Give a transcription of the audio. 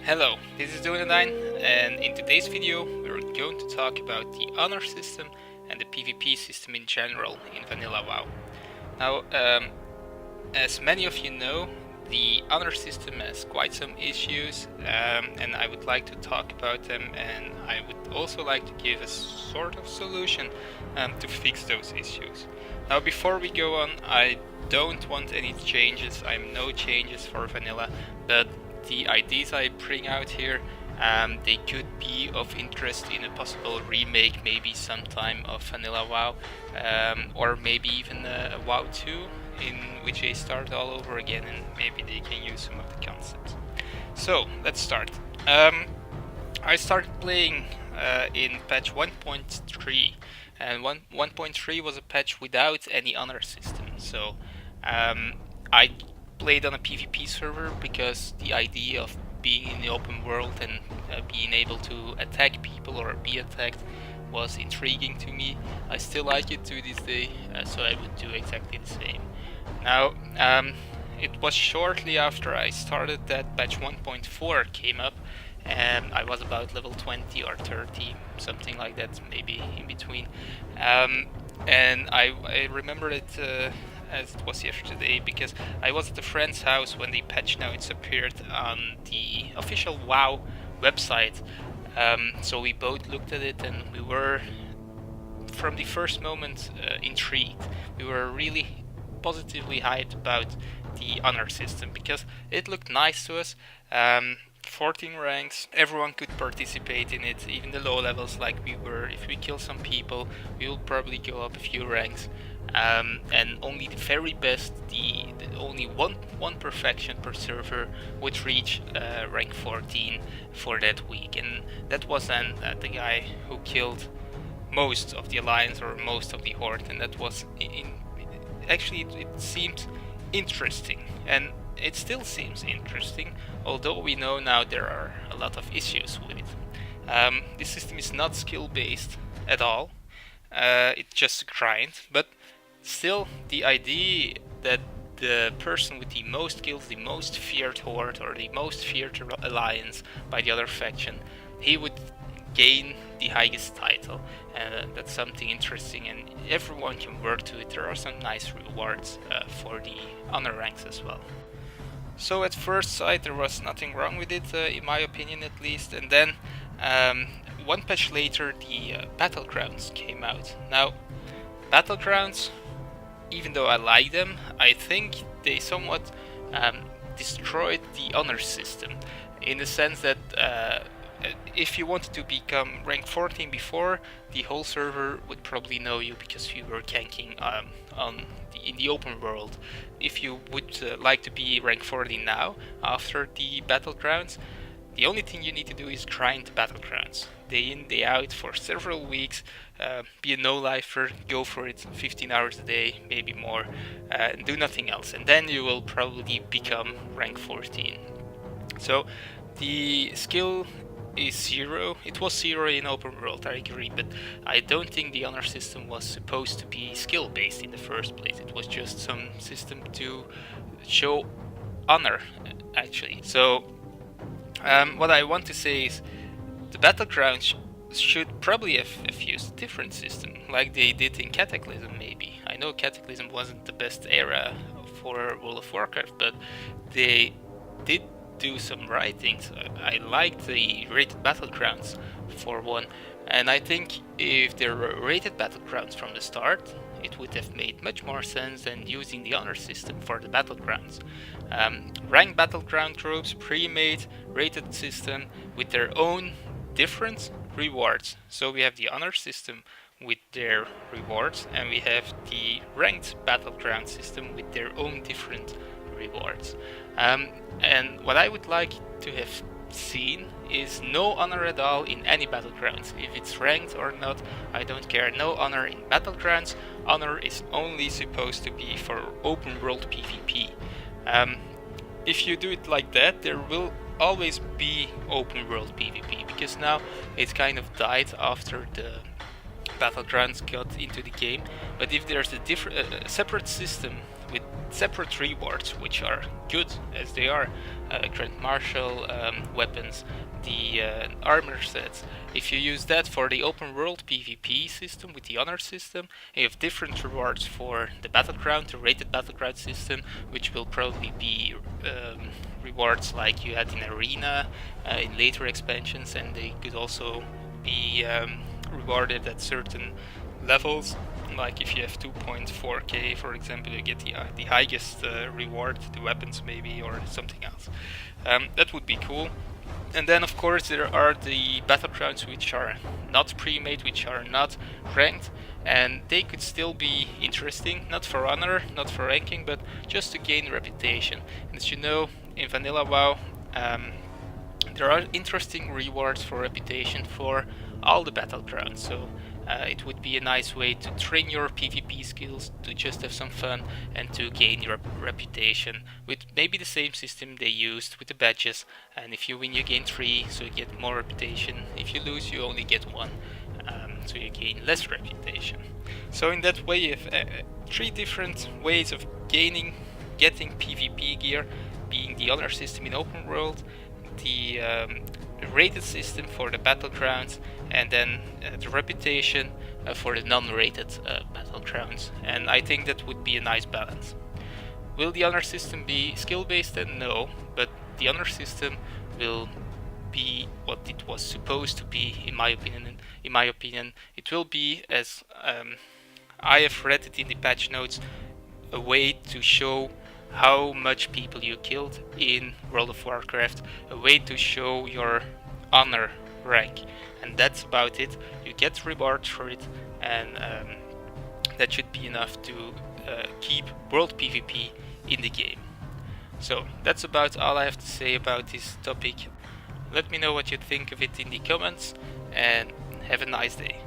Hello, this is Dunedain, and in today's video we're going to talk about the honor system and the PvP system in general in Vanilla WoW. Now, as many of you know, the honor system has quite some issues, and I would like to talk about them, and I would also like to give a sort of solution to fix those issues. Now, before we go on, I don't want any changes. I'm no changes for Vanilla, but the ideas I bring out here, they could be of interest in a possible remake, maybe sometime of Vanilla WoW, or maybe even a WoW 2, in which they start all over again and maybe they can use some of the concepts. So let's start. I started playing in patch 1.3, and 1.3 was a patch without any honor system. So I played on a PvP server because the idea of being in the open world and being able to attack people or be attacked was intriguing to me. I still like it to this day, so I would do exactly the same. Now, it was shortly after I started that patch 1.4 came up, and I was about level 20 or 30, something like that, maybe in between. And I remember it as it was yesterday, because I was at a friend's house when the patch notes appeared on the official WoW website. So we both looked at it and we were, from the first moment, intrigued. We were really positively hyped about the honor system because it looked nice to us. 14 ranks, everyone could participate in it, even the low levels like we were. If we kill some people, we will probably go up a few ranks. And only the very best, the only one perfection per server would reach rank 14 for that week, and that was then the guy who killed most of the alliance or most of the horde, and that was actually it seemed interesting, and it still seems interesting, although we know now there are a lot of issues with it. This system is not skill based at all. It's just a grind, but still, the idea that the person with the most kills, the most feared horde, or the most feared alliance by the other faction, he would gain the highest title. That's something interesting, and everyone can work to it. There are some nice rewards for the honor ranks as well. So at first sight there was nothing wrong with it, in my opinion at least, and then one patch later the Battlegrounds came out. Now, Battlegrounds, even though I like them, I think they somewhat destroyed the honor system, in the sense that if you wanted to become rank 14 before, the whole server would probably know you because you were ganking in the open world. If you would like to be rank 14 now, after the Battlegrounds, the only thing you need to do is grind Battlegrounds day in, day out for several weeks, be a no-lifer, go for it 15 hours a day, maybe more, and do nothing else, and then you will probably become rank 14. So the skill is 0. It was 0 in open world, I agree, but I don't think the honor system was supposed to be skill based in the first place. It was just some system to show honor, actually. So what I want to say is the Battlegrounds should probably have used a different system, like they did in Cataclysm maybe. I know Cataclysm wasn't the best era for World of Warcraft, but they did do some right things. I liked the rated Battlegrounds for one, and I think if there were rated Battlegrounds from the start, it would have made much more sense than using the honor system for the Battlegrounds. Ranked Battleground groups, pre-made, rated system with their own different rewards. So we have the honor system with their rewards, and we have the ranked Battleground system with their own different rewards. And what I would like to have seen is no honor at all in any Battlegrounds. If it's ranked or not, I don't care. No honor in Battlegrounds. Honor is only supposed to be for open world PvP. If you do it like that, there will always be open world PvP, because now it kind of died after the Battlegrounds got into the game. But if there's a separate system with separate rewards, which are good as they are. Grand Marshal weapons, the armor sets. If you use that for the open world PvP system with the honor system, you have different rewards for the battleground, the rated battleground system, which will probably be rewards like you had in Arena in later expansions, and they could also be rewarded at certain levels. Like if you have 2.4k, for example, you get the highest reward, the weapons maybe, or something else. That would be cool. And then of course there are the battlegrounds which are not pre-made, which are not ranked, and they could still be interesting, not for honor, not for ranking, but just to gain reputation. And as you know, in Vanilla WoW, there are interesting rewards for reputation for all the battlegrounds, so it would be a nice way to train your PvP skills, to just have some fun, and to gain your reputation with maybe the same system they used with the badges. And if you win, you gain 3, so you get more reputation. If you lose, you only get 1, so you gain less reputation. So in that way, you have 3 different ways of getting PvP gear, being the honor system in open world, the rated system for the battlegrounds, and then the reputation for the non-rated battlegrounds. And I think that would be a nice balance. Will the honor system be skill-based? Then no, but the honor system will be what it was supposed to be, in my opinion. It will be, as I have read it in the patch notes, a way to show how much people you killed in World of Warcraft, a way to show your honor rank, and that's about it. You get rewards for it, and that should be enough to keep world PvP in the game. So that's about all I have to say about this topic. Let me know what you think of it in the comments, and have a nice day.